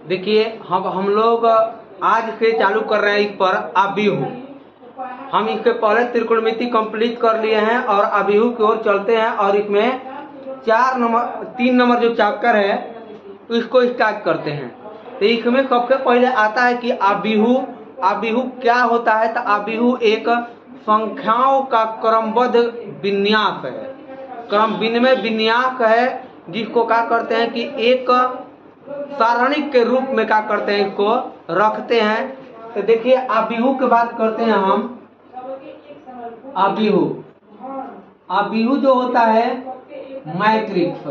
देखिए हम लोग आज से चालू कर रहे हैं इस पर अबिहू। हम इसके पहले त्रिकोणमिति कंप्लीट कर लिए हैं और अबिहू की ओर चलते हैं और इसमें 3 नंबर जो चैप्टर है इसको स्टार्ट करते हैं। तो इसमें सबसे पहले आता है कि अबिहू। अबिहू क्या होता है? तो अबिहू एक संख्याओं का क्रमबद्ध विन्यास है, क्रम विनिमय विन्यास है, जिसको क्या करते हैं कि एक सारणिक के रूप में क्या करते हैं, इसको रखते हैं। तो देखिए अबिहू की बात करते हैं हम। अबिहू अबिहू जो होता है मैट्रिक्स।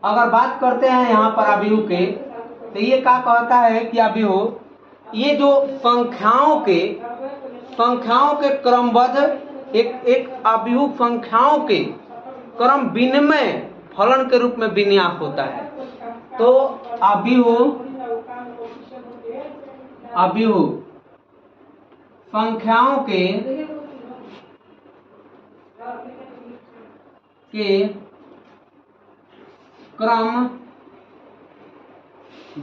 अगर बात करते हैं यहाँ पर अबिहू के, तो ये क्या कहता है कि अबिहू ये जो संख्याओं के क्रमबद्ध एक अबिहू संख्याओं के क्रम विनिमय फलन के रूप में विन्यास होता है। तो अबिहू संख्याओं के क्रम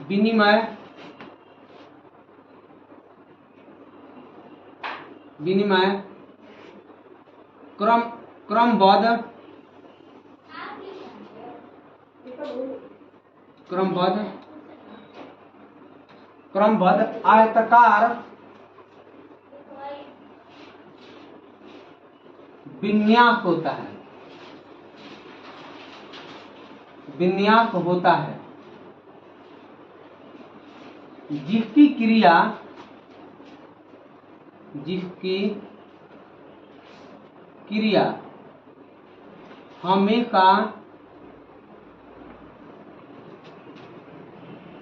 विनिमय क्रमबद्ध आयताकार विन्यास होता है, जिसकी क्रिया हमेशा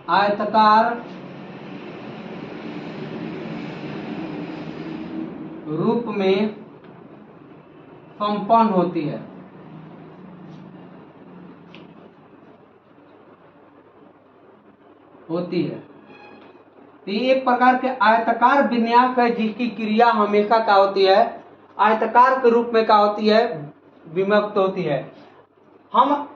आयताकार रूप में संपन्न होती है। तो ये एक प्रकार के आयताकार विन्यास है, जिसकी क्रिया हमेशा क्या होती है, आयताकार के रूप में क्या होती है, विभक्त होती है। हम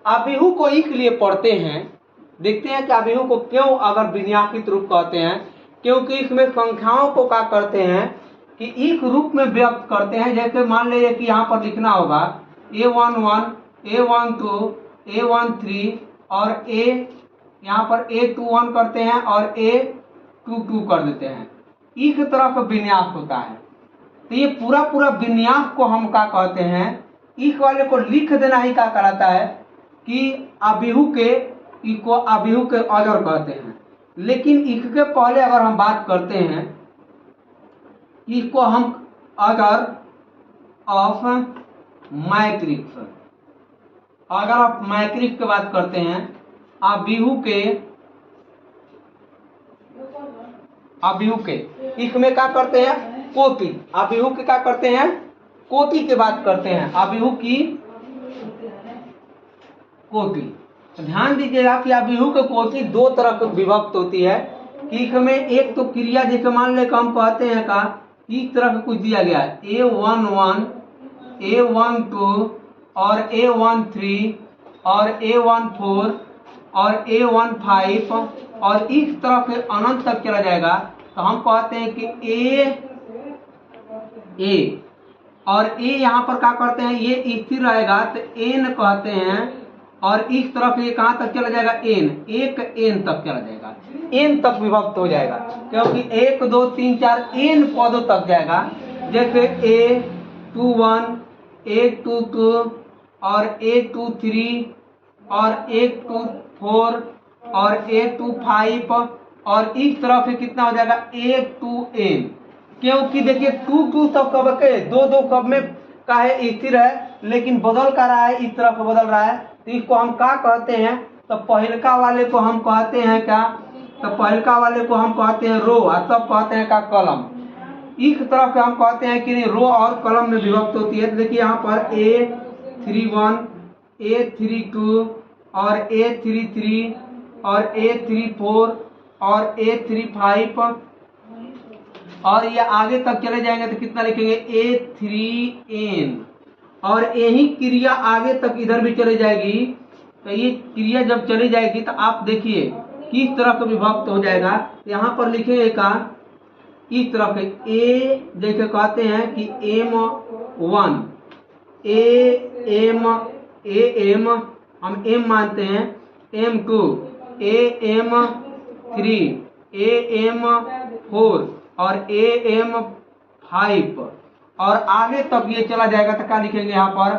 अबिहू को इसलिए पढ़ते हैं, देखते हैं कि अबिहू को क्यों अगर विन्यासित रूप कहते हैं, क्योंकि इसमें संख्याओं को क्या करते हैं कि एक रूप में व्यक्त करते हैं। जैसे मान लीजिए कि यहाँ पर लिखना होगा A11, A12, A13 और यहाँ पर A21 करते हैं और A22 कर देते हैं। इस तरह का विन्यास होता है। तो ये पूरा विन्यास को हम क्या कहते हैं, इस वाले को लिख देना ही क्या कराता है कि अबिहू के अजर कहते हैं। लेकिन इसके पहले अगर हम बात करते हैं, इसको हम अगर ऑफ मैट्रिक्स, अगर आप मैट्रिक्स की बात करते हैं, अबिहू के इसमें क्या करते हैं, कोटि। अबिहू की क्या करते हैं, कोटि की बात करते हैं, अबिहू की कोटि। ध्यान दीजिएगा कि अबिहू के कोटि 2 तरह की विभक्त होती है। कि इसमें एक तो क्रिया, जैसे मान ले हम कहते हैं का इस तरह का कुछ दिया गया है A11, A12 और A13 और A14 और A15 और इस तरह से अनंत तक चला जाएगा। तो हम कहते हैं कि A और A यहाँ पर क्या करते हैं, ये स्थिर रहेगा तो N कहते हैं। और इस तरफ ये कहाँ तक चला जाएगा, N, एक N तक चला जाएगा, N तक विभक्त हो जाएगा, क्योंकि 1 2 3 4 N पदों तक जाएगा। जैसे A21, A22 और A23 और A24 और A25 और इस तरह से कितना हो जाएगा A2N। क्योंकि देखिए 2 सब कब के 2 कब में का है, स्थिर है, लेकिन बदल का रहा है, इस तरफ बदल रहा है। तो इसको हम क्या कहते हैं, तो पहलका वाले को हम कहते हैं क्या, तो पहलका वाले को हम कहते हैं रो और सब कहते हैं का कलम। इस तरफ हम कहते हैं कि रो और कलम में विभक्त होती है। तो देखिए यहाँ पर A31, A32 और A33 और A34 और A35 और ये आगे तक चले जाएंगे तो कितना लिखेंगे A3N। और यही क्रिया आगे तक इधर भी चले जाएगी तो ये क्रिया जब चली जाएगी तो आप देखिए किस तरह का विभक्त हो जाएगा। यहाँ पर लिखेंगे का इस तरह के ए, जैसे कहते हैं कि M1 एम हम एम मानते हैं, M2 AM3 AM4 और AM5 और आगे तक ये चला जाएगा तो क्या लिखेंगे यहाँ पर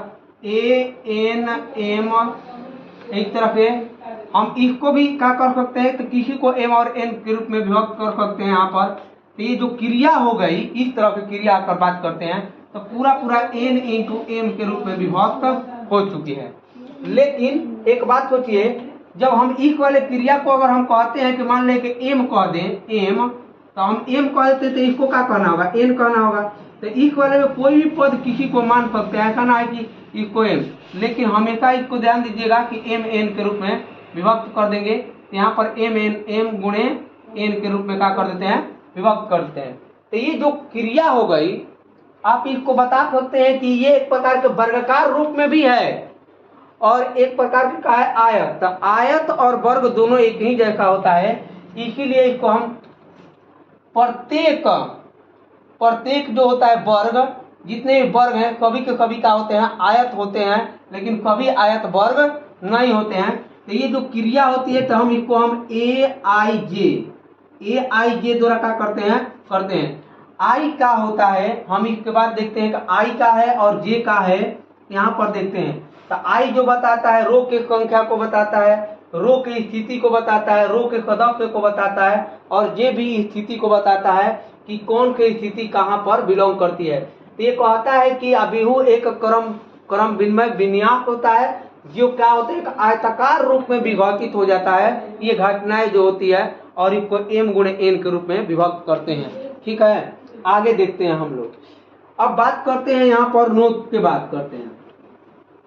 ANM। एक तरह से हम इसको भी क्या कर सकते हैं तो किसी को M और N के रूप में विभक्त कर सकते हैं यहाँ पर। तो ये जो क्रिया हो गई इस तरह की क्रिया अगर बात करते हैं तो पूरा N इंटू M के रूप में विभक्त हो चुकी है। लेकिन एक बात सोचिए, जब हम इस वाले क्रिया को अगर हम कहते हैं कि मान लें कि M कह दें M, तो हम M कह देते तो इसको क्या कहना होगा N कहना होगा। तो इस वाले में कोई भी पद किसी को मान सकते हैं, ऐसा ना है कि इसको M, लेकिन हमेशा इसको ध्यान दीजिएगा कि M N के रूप में विभक्त कर देंगे। तो यहाँ पर M गुणे N के रूप में क्या कर देते हैं विभक्त करते हैं। तो ये जो क्रिया हो गई आप इसको बता सकते हैं कि ये एक प्रकार के वर्गाकार रूप में भी है और एक प्रकार का है आयत। तो आयत और वर्ग दोनों एक ही जैसा होता है, इसीलिए इसको हम प्रत्येक जो होता है वर्ग, जितने भी वर्ग हैं कभी के कभी क्या होते हैं आयत होते हैं, लेकिन कभी आयत वर्ग नहीं होते हैं। तो ये जो क्रिया होती है तो हम इसको हम AIJ द्वारा क्या करते हैं। आई का होता है, हम इसके बाद देखते हैं कि आई का है और जे का है। यहाँ पर देखते हैं तो आई जो बताता है रो के संख्या को बताता है, रो की स्थिति को बताता है, रो के सदस्य को बताता है, और जे भी स्थिति को बताता है कि कौन की स्थिति कहाँ पर बिलोंग करती है। तो ये कहता है कि अभिहु एक क्रम विनिमय विन्यास होता है जो क्या होता है एक आयताकार रूप में विभाजित हो जाता है। ये घटनाएं जो होती है और इसको M गुणे N के रूप में विभक्त करते हैं। ठीक है, आगे देखते हैं हम लोग। अब बात करते हैं यहाँ पर नोट के बात करते हैं।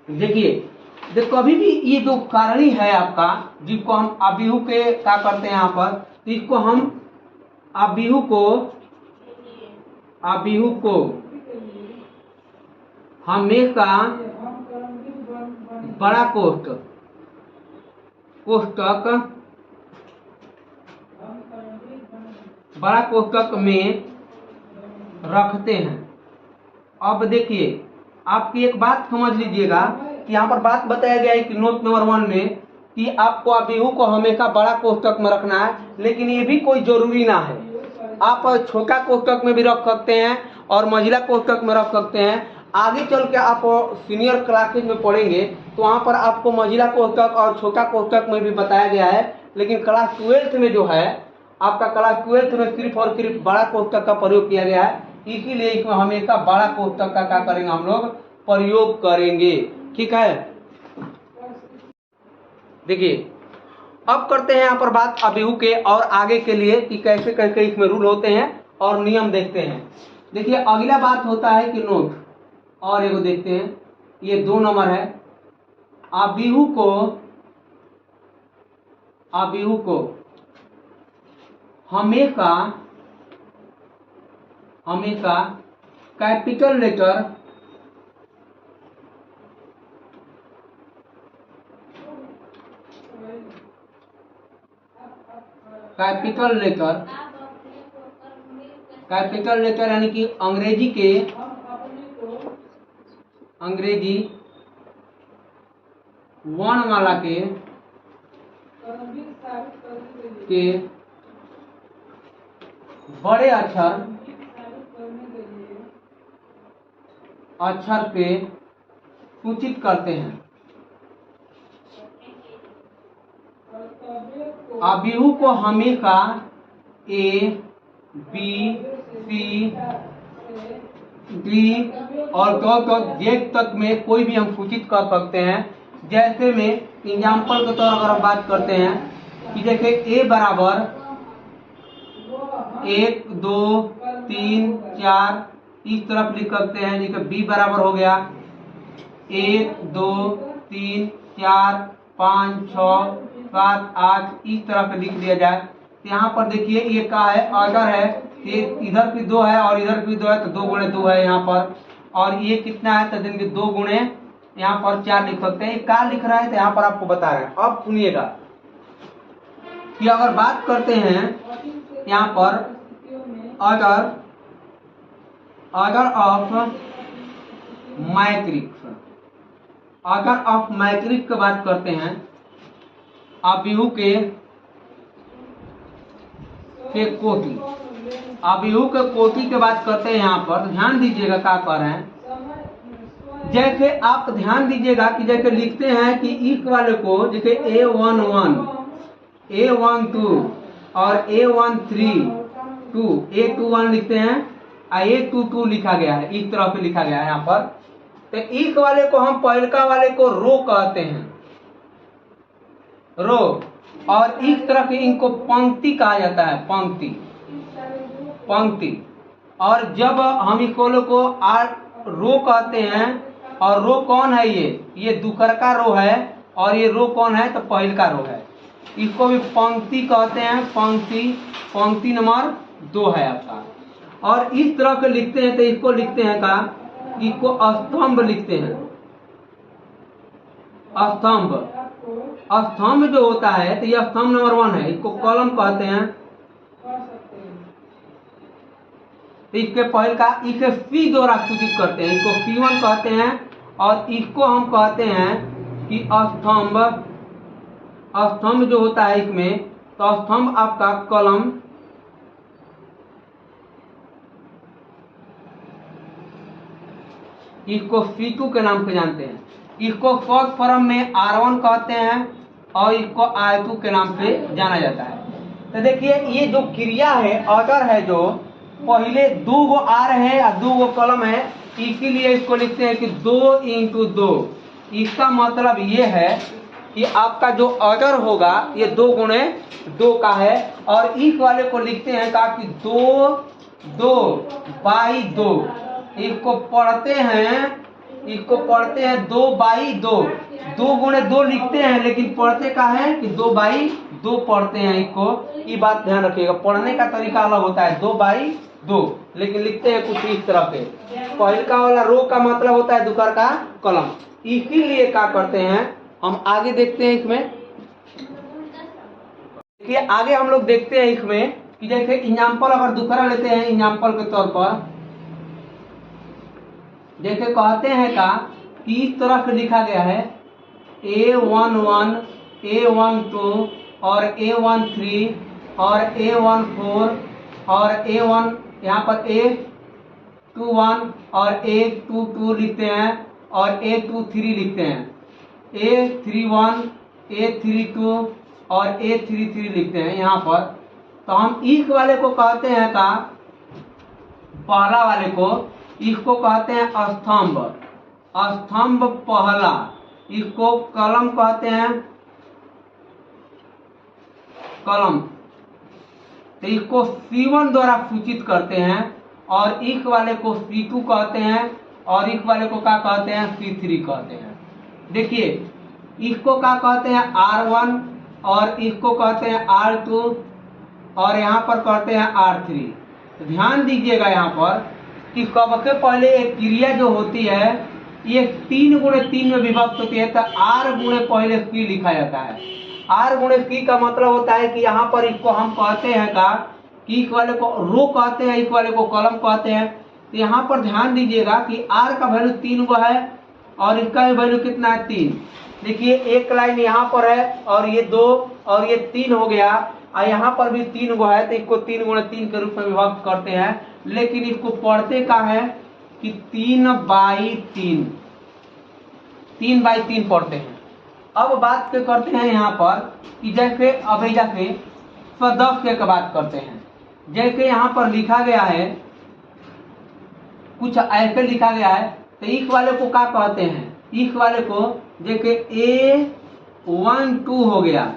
देखिए कभी भी ये जो कारणी है आपका जिसको हम अभिहु के क्या करते हैं यहाँ पर, तो इसको हम अभिहु को हमेशा बड़ा कोष्ठक में रखते हैं। अब देखिए आपकी एक बात समझ लीजिएगा कि यहाँ पर बात बताया गया है कि नोट नंबर 1 में कि आपको अभिहु को हमेशा बड़ा कोष्ठक में रखना है, लेकिन ये भी कोई जरूरी ना है। आप छोटा कोष्ठक में भी रख सकते हैं और महिला कोष्ठक में रख सकते हैं। आगे चल के आप सीनियर क्लासेज में पढ़ेंगे तो वहाँ पर आपको महिला कोष्ठक और छोटा कोष्ठक में भी बताया गया है, लेकिन क्लास 12th में जो है आपका क्लास 12th में सिर्फ और सिर्फ बड़ा कोष्ठक का प्रयोग किया गया है, इसीलिए इसमें हमेशा बड़ा कोष्ठक का क्या करेंगे हम लोग प्रयोग करेंगे। ठीक है, देखिए अब करते हैं यहाँ पर बात अभिहु के और आगे के लिए कि कैसे कैसे इसमें रूल होते हैं और नियम देखते हैं। देखिए अगला बात होता है कि नोट, और एगो देखते हैं, ये 2 नंबर है। अभिहु को हमेशा कैपिटल लेटर यानी कि अंग्रेजी वर्णमाला के बड़े अक्षर पे सूचित करते हैं। अभिहु को हमेशा A, B, C, D और Z तक में कोई भी हम सूचित कर सकते हैं। जैसे में एग्जाम्पल के तौर अगर हम बात करते हैं कि जैसे A बराबर 1, 2, 3, 4 इस तरफ लिख सकते हैं। जैसे B बराबर हो गया 1, 2, 3, 4, 5, 6, 7, 8 इस तरह से लिख दिया जाए। तो यहाँ पर देखिए ये क्या है ऑर्डर है, ये इधर भी 2 है और इधर भी 2 है, तो 2 गुणे 2 है यहाँ पर। और ये कितना है तो देंगे 2 गुणे यहाँ पर 4 लिख सकते हैं। क्या लिख रहा है तो यहाँ पर आपको बता रहे हैं। अब सुनिएगा कि अगर बात करते हैं यहाँ पर order of matrix, order of matrix की बात करते हैं, अवयव के कोटि, अवयव के कोटि की बात करते हैं। यहाँ पर ध्यान दीजिएगा क्या कर रहे हैं। जैसे आप ध्यान दीजिएगा कि जैसे लिखते हैं कि इस वाले को जैसे A11, A12 और A13 A21 लिखते हैं, A22 लिखा गया है, इस तरह से लिखा गया है यहाँ पर। तो इस वाले को हम पहलका वाले को रो कहते हैं, रो, और इस तरह के इनको पंक्ति कहा जाता है, पंक्ति, पंक्ति। और जब हम इसको रो कहते हैं, और रो कौन है, ये दूसर का रो है, और ये रो कौन है तो पहल का रो है। इसको भी पंक्ति कहते हैं, पंक्ति, पंक्ति नंबर 2 है आपका। और इस तरह के लिखते हैं तो इसको लिखते हैं का, इसको स्तंभ लिखते हैं, स्तंभ। स्तंभ जो होता है तो यह स्तंभ नंबर 1 है, इसको कॉलम कहते हैं। तो इसके पहल का इसे सी द्वारा सूचित करते हैं, इसको C1 कहते हैं, और इसको हम कहते हैं कि स्तंभ। स्तंभ जो होता है इसमें, तो स्तंभ आपका कॉलम, इसको C2 के नाम से जानते हैं। इसको शॉर्ट फॉर्म में R1 कहते हैं, और इसको R2 के नाम से जाना जाता है। तो देखिए ये जो क्रिया है, ऑर्डर है, जो पहले 2 गो R है और 2 गो कॉलम है, इसीलिए इसको लिखते हैं कि 2 × 2। इसका मतलब ये है कि आपका जो ऑर्डर होगा ये 2 × 2 का है। और इस वाले को लिखते हैं का कि 2/2। इसको पढ़ते हैं 2/2, 2 × 2 लिखते हैं, लेकिन पढ़ते का है कि 2/2 पढ़ते हैं। इसको ये बात ध्यान रखिएगा, पढ़ने का तरीका अलग होता है, 2/2, लेकिन लिखते हैं कुछ इस तरह के। पहल का वाला रो का मतलब होता है दूसर का कॉलम। इसीलिए क्या करते हैं, हम आगे देखते हैं इसमें। देखिए आगे हम लोग देखते हैं इसमें कि जैसे एग्जाम्पल अगर दूसरा लेते हैं, एग्जाम्पल के तौर पर जैसे कहते हैं का कि इस तरह से लिखा गया है A11, A12 और A13 और A14 और A1, यहाँ पर A21 और A22 लिखते हैं, और A23 लिखते हैं, A31, A32 और A33 लिखते हैं यहाँ पर। तो हम इस वाले को कहते हैं का, पहला वाले को, इसको कहते हैं स्तंभ, स्तंभ पहला। इसको कलम कहते हैं, कलम। तो इसको C1 द्वारा सूचित करते हैं, और इस वाले को C2 कहते हैं, और इस वाले को क्या कहते हैं, C3 कहते हैं। देखिए इसको क्या कहते हैं, R1, और इसको कहते हैं R2, और यहाँ पर कहते हैं R3। तो ध्यान दीजिएगा यहाँ पर कि सबसे पहले एक क्रिया जो होती है ये 3 × 3 में विभक्त होती है। तो R × पहले C लिखा जाता है। R × C का मतलब होता है कि यहाँ पर इसको हम कहते हैं का कि इस वाले को रो कहते हैं, इस वाले को कॉलम कहते हैं। तो यहाँ पर ध्यान दीजिएगा कि R का वैल्यू 3 गो है, और इसका भी वैल्यू कितना है, 3। देखिए एक लाइन यहाँ पर है, और ये 2 और ये 3 हो गया, और यहाँ पर भी 3 गो है, तो इसको 3 × 3 के रूप में विभक्त करते हैं। लेकिन इसको पढ़ते का है कि 3/3, 3/3 पढ़ते हैं। अब बात के करते हैं यहाँ पर कि जैसे अभी जाके सदस्य की बात करते हैं। जैसे यहाँ पर लिखा गया है, कुछ ऐसे लिखा गया है, तो इस वाले को क्या कहते हैं, इस वाले को जैसे A12 हो गया,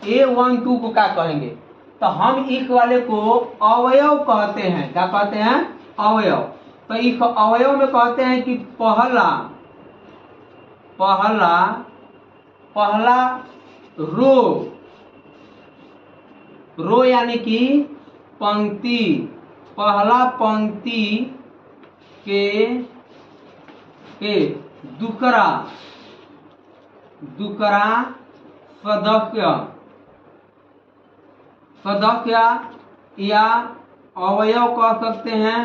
A12 को क्या कहेंगे, तो हम इस वाले को अवयव कहते हैं। क्या कहते हैं, अवयव। तो इस अवयव में कहते हैं कि पहला रो यानी कि पंक्ति, पहला पंक्ति के दुकरा, दुकरा सदस्य, सदस्य या अवयव कह सकते हैं,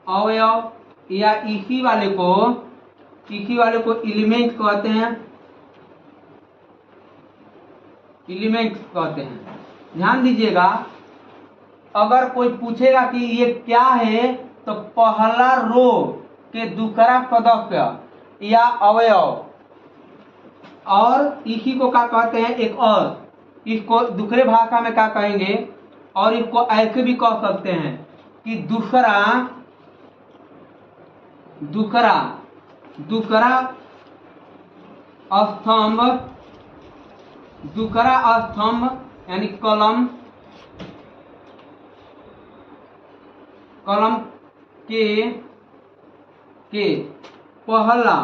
अवयव, या इसी वाले को एलिमेंट कहते हैं, एलिमेंट कहते हैं। ध्यान दीजिएगा, अगर कोई पूछेगा कि ये क्या है, तो पहला रो के दूसरा सदस्य या अवयव, और इसी को क्या कहते हैं, एक और, इसको दूसरे भाषा में क्या कहेंगे, और इसको ऐसे भी कह सकते हैं कि दूसरा स्तंभ, दूसरा स्तंभ यानी कलम, कलम के पहला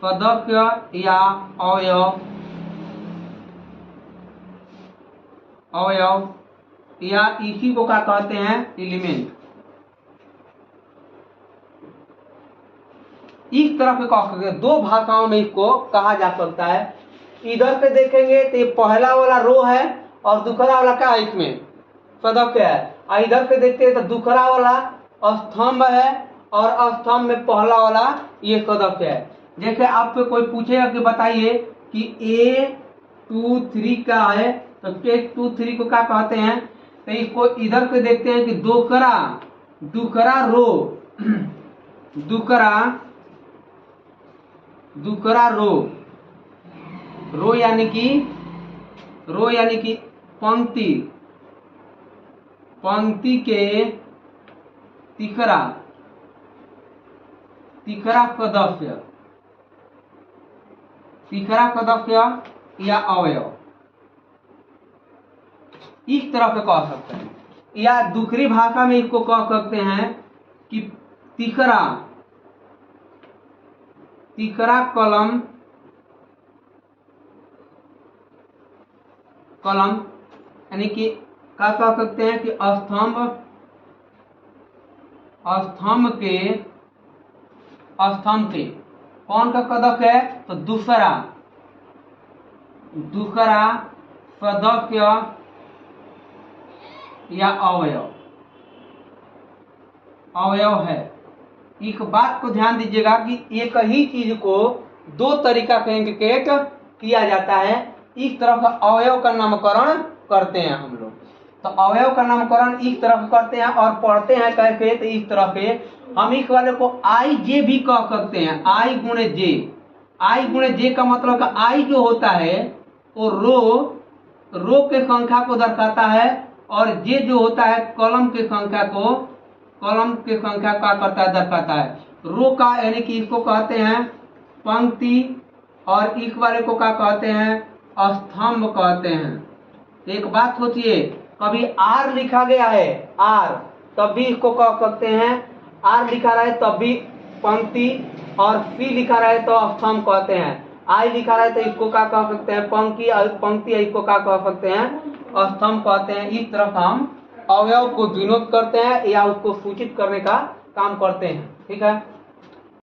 सदस्य या अवयव या इसी को क्या कहते हैं, एलिमेंट। इस तरह के कह सकते हैं, दो भाषाओं में इसको कहा जा सकता है। इधर से देखेंगे तो ये पहला वाला रो है और दूसरा वाला क्या है, इसमें सदस्य है। और इधर से देखते हैं तो दूसरा वाला स्तंभ है और स्तंभ में पहला वाला ये सदस्य है। जैसे आपसे कोई पूछेगा कि बताइए कि A23 क्या है, तो A23 को क्या कहते हैं, तो इसको इधर से देखते हैं कि दूसरा रो, दूसरा रो यानी कि पंक्ति के तीसरा सदस्य या अवयव, इस तरह से कह सकते हैं। या दूसरी भाषा में इसको कह सकते हैं कि तीसरा कलम यानी कि क्या कह सकते हैं कि स्तंभ के कौन का सदस्य है, तो दूसरा सदस्य या अवयव है। एक बात को ध्यान दीजिएगा कि एक ही चीज को दो तरीका से इंडिकेट किया जाता है। इस तरह का अवयव का नामकरण करते हैं हम लोग, तो अवयव का नामकरण इस तरह करते हैं और पढ़ते हैं कैसे, तो इस तरह से हम इस वाले को आई जे भी कह सकते हैं, आई गुणे जे का मतलब का आई जो होता है वो रो के संख्या को दर्शाता है, और जे जो होता है कॉलम के संख्या का करता है, दर्शाता है। रो का यानी कि इसको कहते हैं पंक्ति, और इस वाले को क्या कहते हैं, स्तंभ कहते हैं। एक बात सोचिए, कभी आर लिखा गया है, आर, तब भी इसको कह सकते हैं, आर लिखा रहे तब भी पंक्ति, और सी लिखा रहे तो स्तंभ कहते हैं। आई लिखा रहे तो इसको क्या कह सकते हैं, पंक्ति, इसको क्या कह सकते हैं, स्तंभ कहते हैं। इस तरह हम अवयव को डिनोट करते हैं या उसको सूचित करने का काम करते हैं। ठीक है।